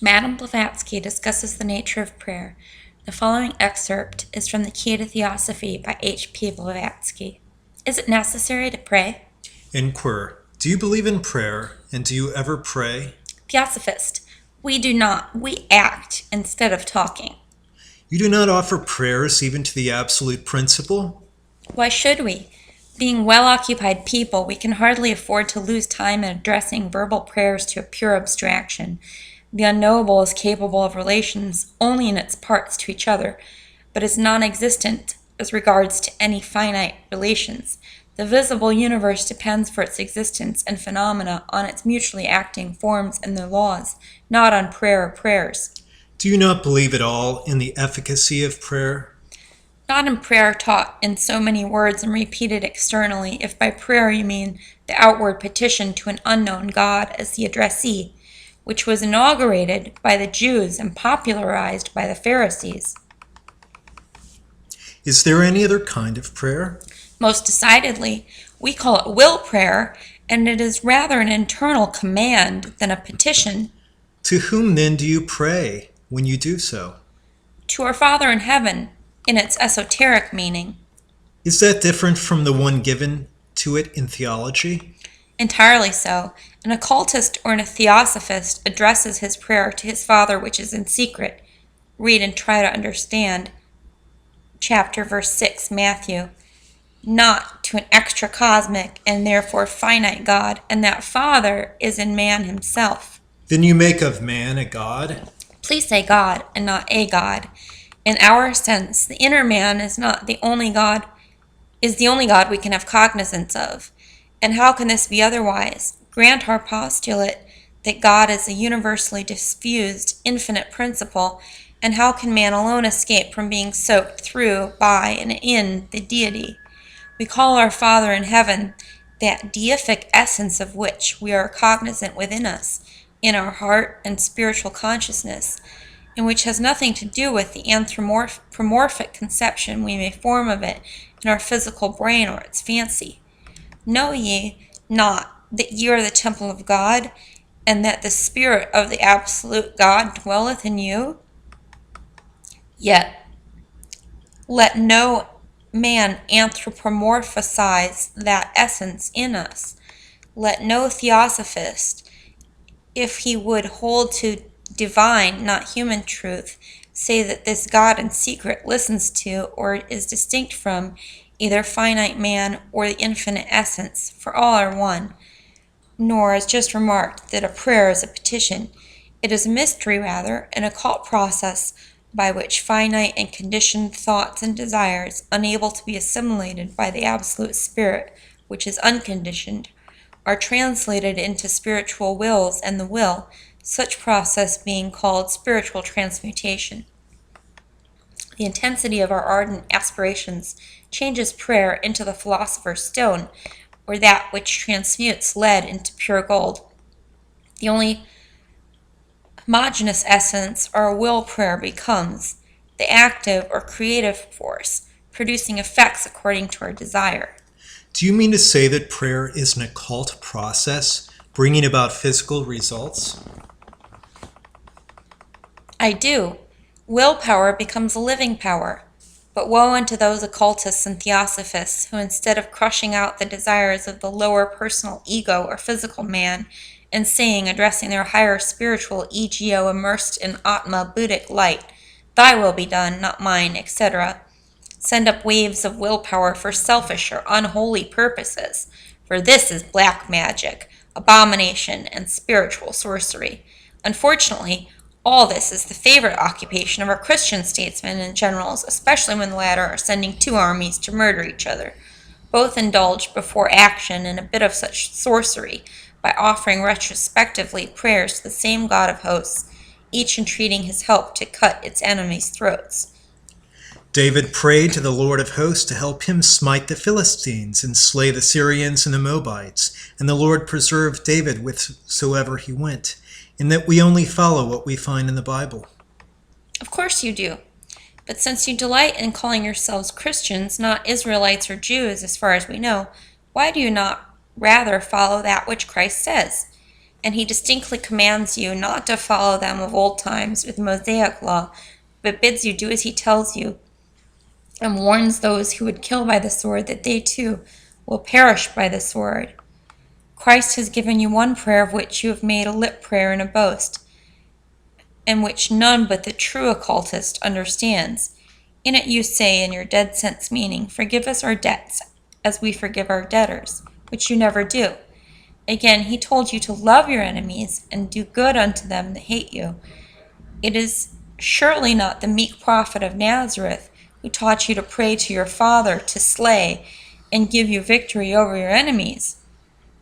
Madame Blavatsky discusses the nature of prayer. The following excerpt is from the Key to Theosophy by H.P. Blavatsky. Is it necessary to pray? Enquirer, do you believe in prayer, and do you ever pray? Theosophist, we do not. We act instead of talking. You do not offer prayers even to the absolute principle? Why should we? Being well-occupied people, we can hardly afford to lose time in addressing verbal prayers to a pure abstraction. The unknowable is capable of relations only in its parts to each other, but is non-existent as regards to any finite relations. The visible universe depends for its existence and phenomena on its mutually acting forms and their laws, not on prayer or prayers. Do you not believe at all in the efficacy of prayer? Not in prayer taught in so many words and repeated externally, if by prayer you mean the outward petition to an unknown God as the addressee, which was inaugurated by the Jews and popularized by the Pharisees. Is there any other kind of prayer? Most decidedly, we call it will prayer, and it is rather an internal command than a petition. To whom then do you pray when you do so? To our Father in heaven, in its esoteric meaning. Is that different from the one given to it in theology? Entirely so. An occultist or a theosophist addresses his prayer to his Father which is in secret. Read and try to understand. Chapter verse 6, Matthew. Not to an extra-cosmic and therefore finite God, and that Father is in man himself. Then you make of man a god? Please say God and not a God. In our sense, the inner man is not the only God, is the only God we can have cognizance of. And how can this be otherwise? Grant our postulate that God is a universally diffused, infinite principle, and how can man alone escape from being soaked through, by, and in the deity? We call our Father in heaven that deific essence of which we are cognizant within us, in our heart and spiritual consciousness, and which has nothing to do with the anthropomorphic conception we may form of it in our physical brain or its fancy. Know ye not that ye are the temple of God, and that the Spirit of the absolute God dwelleth in you? Yet let no man anthropomorphize that essence in us. Let no theosophist, if he would hold to divine, not human truth, say that this God in secret listens to or is distinct from either finite man or the infinite essence, for all are one. Nor, as just remarked, that a prayer is a petition. It is a mystery rather, an occult process by which finite and conditioned thoughts and desires, unable to be assimilated by the absolute Spirit, which is unconditioned, are translated into spiritual wills and the will, such process being called spiritual transmutation. The intensity of our ardent aspirations changes prayer into the philosopher's stone, or that which transmutes lead into pure gold. The only homogeneous essence our will prayer becomes the active or creative force, producing effects according to our desire. Do you mean to say that prayer is an occult process, bringing about physical results? I do. Willpower becomes a living power. But woe unto those occultists and theosophists who, instead of crushing out the desires of the lower personal ego or physical man, and saying, addressing their higher spiritual ego immersed in Atma Buddhic light, thy will be done, not mine, etc., send up waves of willpower for selfish or unholy purposes, for this is black magic, abomination, and spiritual sorcery. Unfortunately, all this is the favorite occupation of our Christian statesmen and generals, especially when the latter are sending two armies to murder each other. Both indulge before action in a bit of such sorcery by offering retrospectively prayers to the same God of hosts, each entreating his help to cut its enemies' throats. David prayed to the Lord of hosts to help him smite the Philistines and slay the Syrians and the Moabites, and the Lord preserved David whithersoever he went, in that we only follow what we find in the Bible. Of course you do. But since you delight in calling yourselves Christians, not Israelites or Jews as far as we know, why do you not rather follow that which Christ says? And he distinctly commands you not to follow them of old times with the Mosaic law, but bids you do as he tells you, and warns those who would kill by the sword that they too will perish by the sword. Christ has given you one prayer of which you have made a lip prayer and a boast, and which none but the true occultist understands. In it you say, in your dead sense meaning, forgive us our debts, as we forgive our debtors, which you never do. Again, he told you to love your enemies and do good unto them that hate you. It is surely not the meek prophet of Nazareth who taught you to pray to your Father to slay and give you victory over your enemies.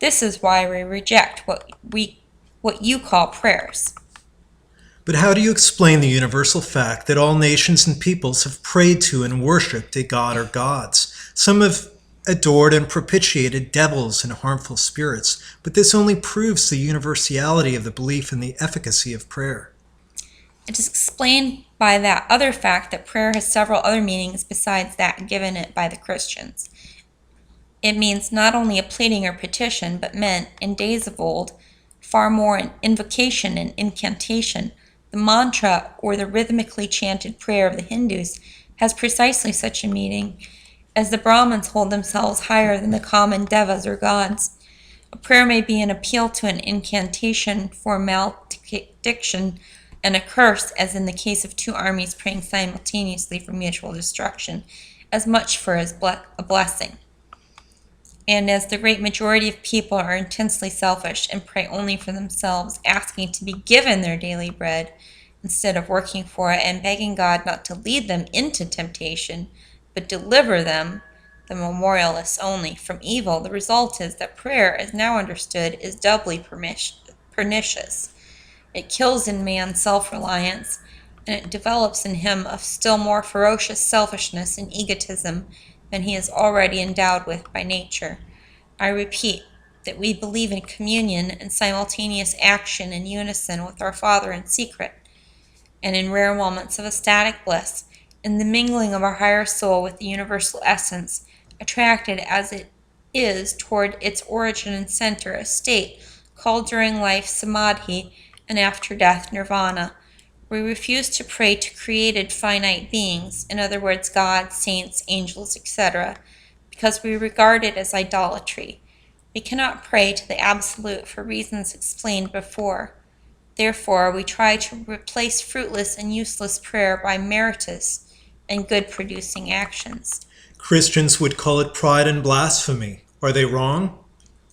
This is why we reject what you call prayers. But how do you explain the universal fact that all nations and peoples have prayed to and worshipped a god or gods? Some have adored and propitiated devils and harmful spirits, but this only proves the universality of the belief in the efficacy of prayer. It is explained by that other fact that prayer has several other meanings besides that given it by the Christians. It means not only a pleading or petition, but meant, in days of old, far more an invocation and incantation. The mantra, or the rhythmically chanted prayer of the Hindus, has precisely such a meaning, as the Brahmins hold themselves higher than the common devas or gods. A prayer may be an appeal to an incantation for malediction and a curse, as in the case of two armies praying simultaneously for mutual destruction, as much for as a blessing. And as the great majority of people are intensely selfish and pray only for themselves, asking to be given their daily bread instead of working for it and begging God not to lead them into temptation, but deliver them, the memorialists only, from evil, the result is that prayer, as now understood, is doubly pernicious. It kills in man self-reliance, and it develops in him a still more ferocious selfishness and egotism than he is already endowed with by nature. I repeat that we believe in communion and simultaneous action in unison with our Father in secret, and in rare moments of ecstatic bliss, in the mingling of our higher soul with the universal essence, attracted as it is toward its origin and center, a state called during life samadhi and after death nirvana. We refuse to pray to created finite beings, in other words, gods, saints, angels, etc., because we regard it as idolatry. We cannot pray to the absolute for reasons explained before. Therefore, we try to replace fruitless and useless prayer by meritorious and good-producing actions. Christians would call it pride and blasphemy. Are they wrong?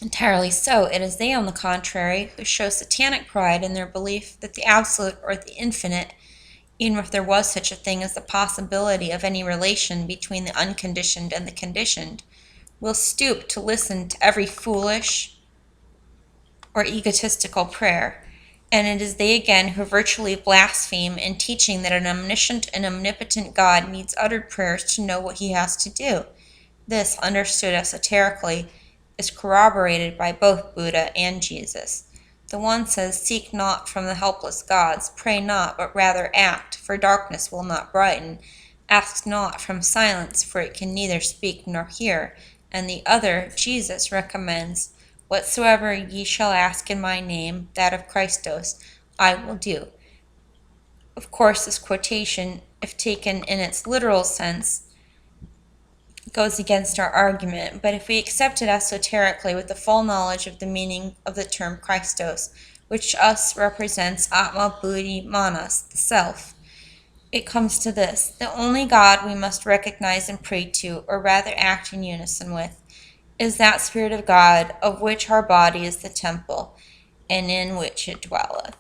Entirely so. It is they, on the contrary, who show satanic pride in their belief that the absolute or the infinite, even if there was such a thing as the possibility of any relation between the unconditioned and the conditioned, will stoop to listen to every foolish or egotistical prayer. And it is they again who virtually blaspheme in teaching that an omniscient and omnipotent God needs uttered prayers to know what he has to do. This, understood esoterically, is corroborated by both Buddha and Jesus. The one says, seek not from the helpless gods, pray not, but rather act, for darkness will not brighten. Ask not from silence, for it can neither speak nor hear. And the other, Jesus, recommends, whatsoever ye shall ask in my name, that of Christos, I will do. Of course, this quotation, if taken in its literal sense, goes against our argument, but if we accept it esoterically with the full knowledge of the meaning of the term Christos, which us represents Atma Buddhi Manas, the self, it comes to this: the only God we must recognize and pray to, or rather act in unison with, is that Spirit of God of which our body is the temple, and in which it dwelleth.